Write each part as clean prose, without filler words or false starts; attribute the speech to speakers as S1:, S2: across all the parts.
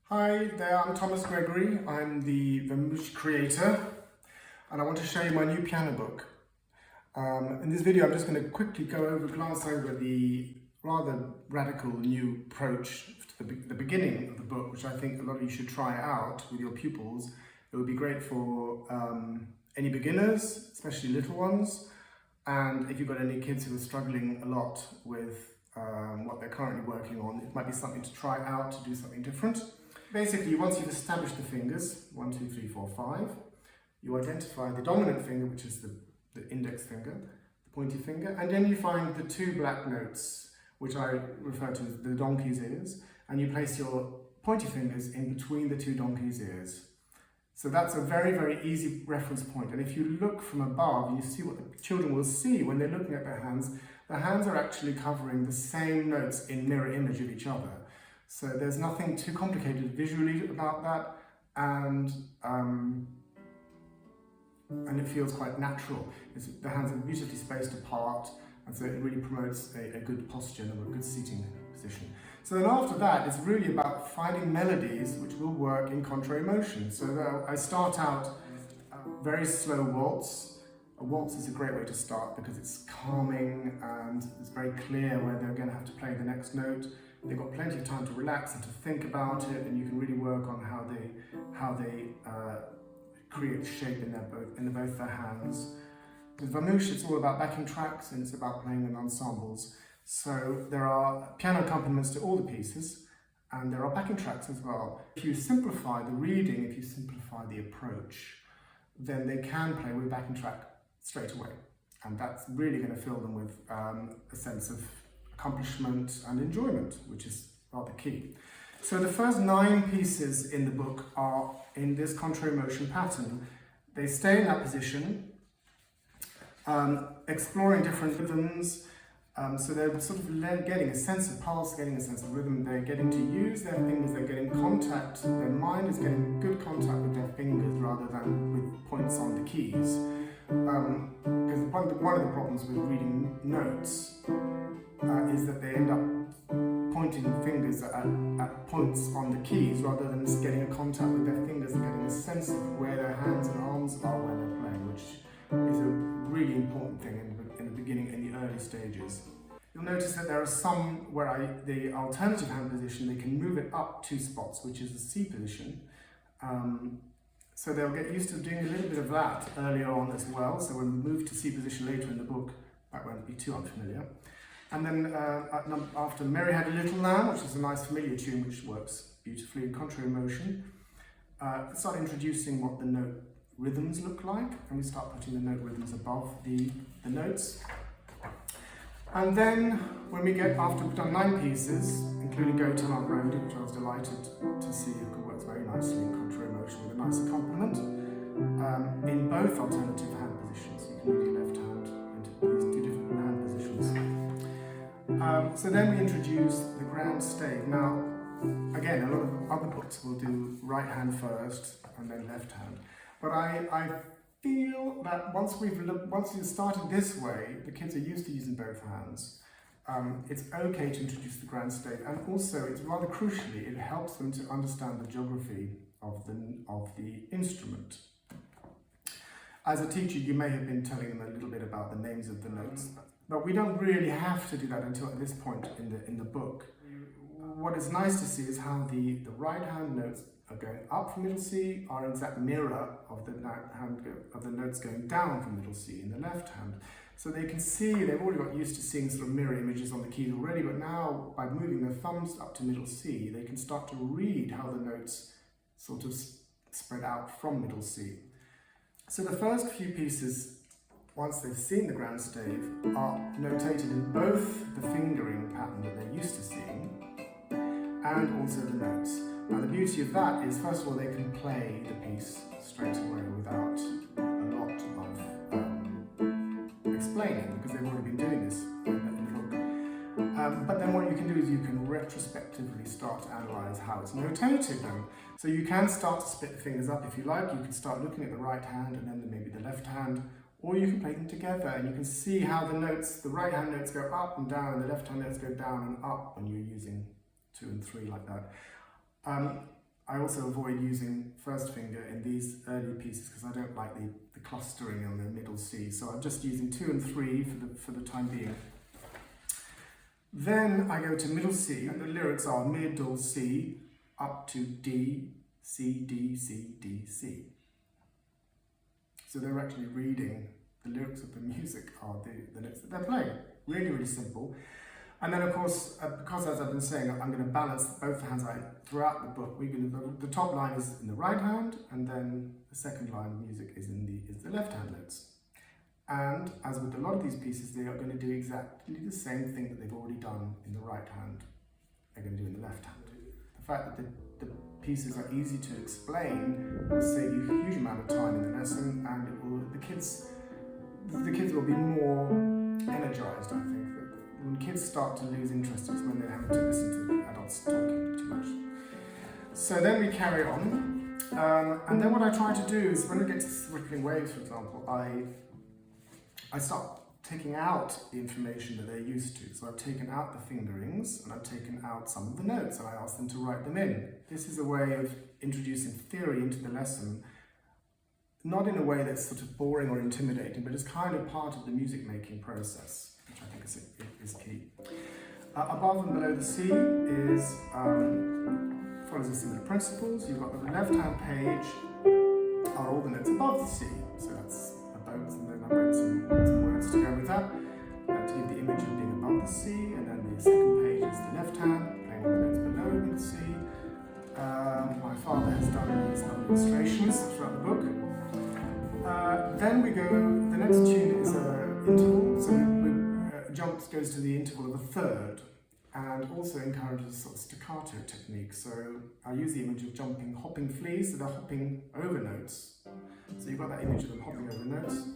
S1: Hi there, I'm Thomas Gregory. I'm the Vamoosh creator, and I want to show you my new piano book. In this video, I'm just going to quickly glance over the rather radical new approach to the beginning of the book, which I think a lot of you should try out with your pupils. It would be great for any beginners, especially little ones, and if you've got any kids who are struggling a lot with what they're currently working on, it might be something to try out, to do something different. Basically, once you've established the fingers, 1, 2, 3, 4, 5, you identify the dominant finger, which is the index finger, the pointy finger, and then you find the two black notes, which I refer to as the donkey's ears, and you place your pointy fingers in between the two donkey's ears. So that's a very, very easy reference point. And if you look from above, you see what the children will see when they're looking at their hands. The hands are actually covering the same notes in mirror image of each other. So there's nothing too complicated visually about that, and it feels quite natural. The hands are beautifully spaced apart, and so it really promotes a good posture and a good seating position. So then after that, it's really about finding melodies which will work in contrary motion. So I start out very slow waltz. A waltz is a great way to start because it's calming and it's very clear where they're going to have to play the next note. They've got plenty of time to relax and to think about it, and you can really work on how they create shape in both their hands. With Vamoosh, it's all about backing tracks and it's about playing in ensembles. So there are piano accompaniments to all the pieces, and there are backing tracks as well. If you simplify the reading, if you simplify the approach, then they can play with backing track straight away, and that's really going to fill them with a sense of accomplishment and enjoyment, which is rather key. So the first 9 pieces in the book are in this contrary motion pattern. They stay in that position, exploring different rhythms. So they're sort of getting a sense of pulse, getting a sense of rhythm. They're getting to use their fingers, they're getting contact. Their mind is getting good contact with their fingers rather than with points on the keys. Because one of the problems with reading notes is that they end up pointing fingers at points on the keys rather than just getting a contact with their fingers and getting a sense of where their hands and arms are when they're playing, which is a really important thing in the beginning, in the early stages. You'll notice that there are some where the alternative hand position, they can move it up 2 spots, which is the C position. So they'll get used to doing a little bit of that earlier on as well. So when we move to C position later in the book, that won't be too unfamiliar. And then after Mary Had a Little Lamb, which is a nice familiar tune which works beautifully in contrary motion, start introducing what the note rhythms look like, and we start putting the note rhythms above the notes. And then when we get, after we've done 9 pieces, including Go Tell Aunt Rhody, which I was delighted to see works very nicely in contrary motion with a nice accompaniment, in both alternative hand positions. You can move your left hand into these 2 different hand positions. So then we introduce the grand stave. Now, again, a lot of other books will do right hand first and then left hand. But I feel that once you've started this way, the kids are used to using both hands. It's okay to introduce the grand stave, and also it's rather crucially, it helps them to understand the geography of the instrument. As a teacher, you may have been telling them a little bit about the names of the notes, but we don't really have to do that until at this point in the book. What is nice to see is how the right hand notes are going up from middle C are an exact mirror of the notes going down from middle C in the left hand. So they can see, they've already got used to seeing sort of mirror images on the keys already, but now by moving their thumbs up to middle C, they can start to read how the notes sort of spread out from middle C. So the first few pieces, once they've seen the grand stave, are notated in both the fingering pattern that they're used to seeing and also the notes. Now the beauty of that is, first of all, they can play the piece straight away without a lot of explaining, because they've already been doing this in the book. But then what you can do is you can retrospectively start to analyse how it's notated. So you can start to split the fingers up if you like. You can start looking at the right hand and then maybe the left hand, or you can play them together and you can see how the right hand notes go up and down and the left hand notes go down and up when you're using 2 and 3 like that. I also avoid using first finger in these early pieces because I don't like the clustering on the middle C. So I'm just using 2 and 3 for the time being. Then I go to middle C, and the lyrics are middle C up to D, C, D, C, D, C. So they're actually reading the lyrics of the music are the notes that they're playing. Really, really simple. And then, of course, because as I've been saying, I'm going to balance both hands throughout the book. The top line is in the right hand, and then the second line of music is the left hand notes. And as with a lot of these pieces, they are going to do exactly the same thing that they've already done in the right hand, they're going to do in the left hand. The fact that the pieces are easy to explain will save you a huge amount of time in the lesson, and the kids will be more energized, I think. When kids start to lose interest, it's when they're having to listen to adults talking too much. So then we carry on, and then what I try to do is when we get to rippling waves, for example, I start taking out the information that they're used to. So I've taken out the fingerings, and I've taken out some of the notes, and I ask them to write them in. This is a way of introducing theory into the lesson, not in a way that's sort of boring or intimidating, but it's kind of part of the music making process, which I think is key. Above and below the C is follows the similar principles. You've got the left hand page are all the notes above the C, so that's the bones, and then I wrote some words to go with that to give the image of being above the C, and then the second page is the left hand playing all the notes below the C. My father has done these lovely illustrations throughout the book. Then we go, the next tune is an interval, so jumps goes to the interval of a third, and also encourages sort of staccato technique. So I use the image of hopping fleas, so they're hopping over notes. So you've got that image of them hopping over notes.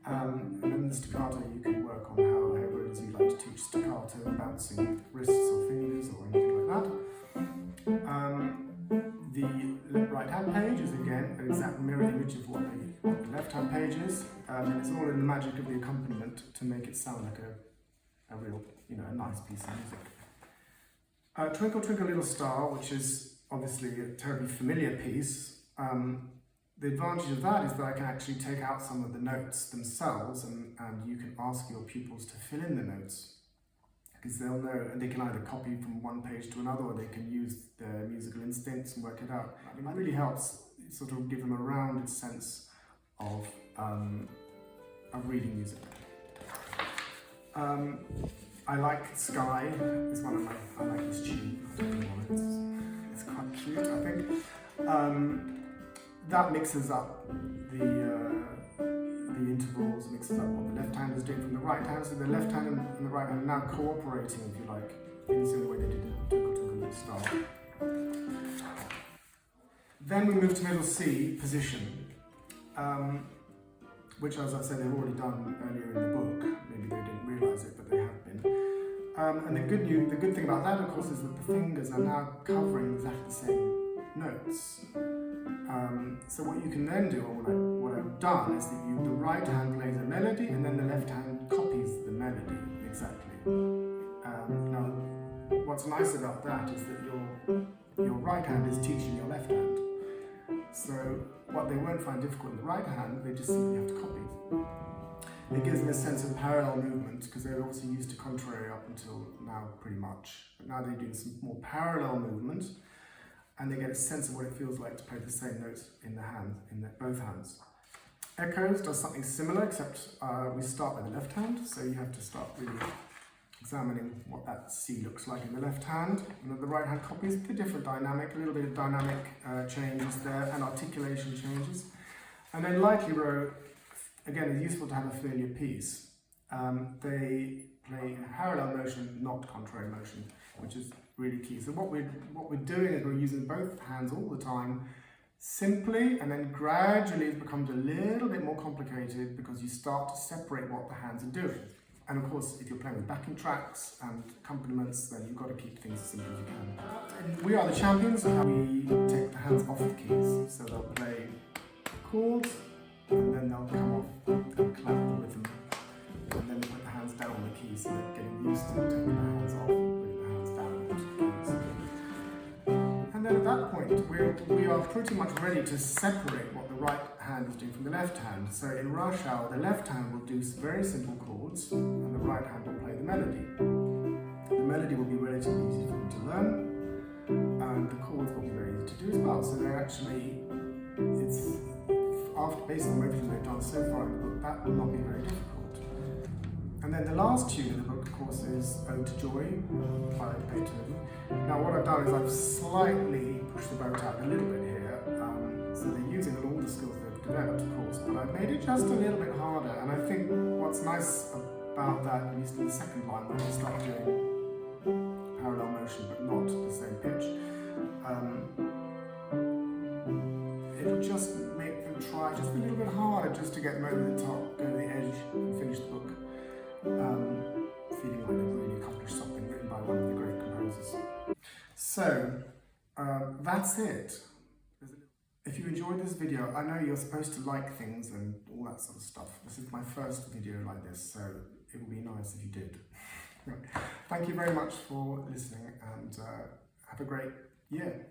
S1: And then the staccato, you can work on however it is you like to teach staccato, bouncing wrists or fingers or anything like that. The right hand page is again an exact mirror image of what the left hand page is, and it's all in the magic of the accompaniment to make it sound like a real, a nice piece of music. Twinkle Twinkle Little Star, which is obviously a terribly familiar piece. The advantage of that is that I can actually take out some of the notes themselves, and you can ask your pupils to fill in the notes, because they'll know, and they can either copy from one page to another, or they can use their musical instincts and work it out. I mean, it really helps sort of give them a rounded sense of reading music. I like Sky. It's one of my. I like this tune. I don't know why. It's quite cute, I think. That mixes up the intervals, mixes up what the left hand is doing from the right hand. So the left hand and the right hand are now cooperating, if you like, in the same way they did in Twinkle Twinkle Little Star. Then we move to middle C, position, which, as I said, they've already done earlier in the book. Maybe they didn't realise it, but they have been. And the good thing about that, of course, is that the fingers are now covering exactly the same notes. So what you can then do, or what I've done, is that the right hand plays a melody, and then the left hand copies the melody exactly. Now, what's nice about that is that your right hand is teaching your left hand. So what they won't find difficult in the right hand, they just simply have to copy. It gives them a sense of parallel movement, because they're obviously used to contrary up until now pretty much. But now they're doing some more parallel movement, and they get a sense of what it feels like to play the same notes in both hands. Echoes does something similar, except we start with the left hand, so you have to start really examining what that C looks like in the left hand. And the right hand copies a different dynamic, a little bit of dynamic changes there, and articulation changes. And then lightly row, again, it's useful to have a familiar piece. They play parallel motion, not contrary motion, which is really key. So what we're doing is we're using both hands all the time, simply, and then gradually it becomes a little bit more complicated because you start to separate what the hands are doing. And of course, if you're playing with backing tracks and accompaniments, then you've got to keep things as simple as you can. And we are the champions of how we take the hands off the keys. So they'll play chords, and then they'll come off and clap the rhythm. And then we put the hands down on the keys, so they're getting used to taking the hands off, putting the hands down on the keys. And then at that point, we are pretty much ready to separate what the right hand is doing from the left hand. So in rush hour, the left hand will do some very simple chords, and the right hand will play the melody. The melody will be relatively easy for them to learn, and the chords will be very easy to do as well. So they're actually, based on everything they've done so far in the book, that will not be very difficult. And then the last tune in the book, of course, is Ode to Joy by Beethoven. Now what I've done is I've slightly pushed the boat out a little bit here, so they're using all the skills they've developed, of course, but I've made it just a little bit harder, and I think what's nice about that, at least in the second line, when you start doing parallel motion but not the same pitch, it'll just make them try just a little bit harder just to get them over the top, go to the edge and finish the book. Feeling like they've really accomplished something written by one of the great composers. So, that's it. If you enjoyed this video, I know you're supposed to like things and all that sort of stuff. This is my first video like this, so it would be nice if you did. Thank you very much for listening, and have a great year.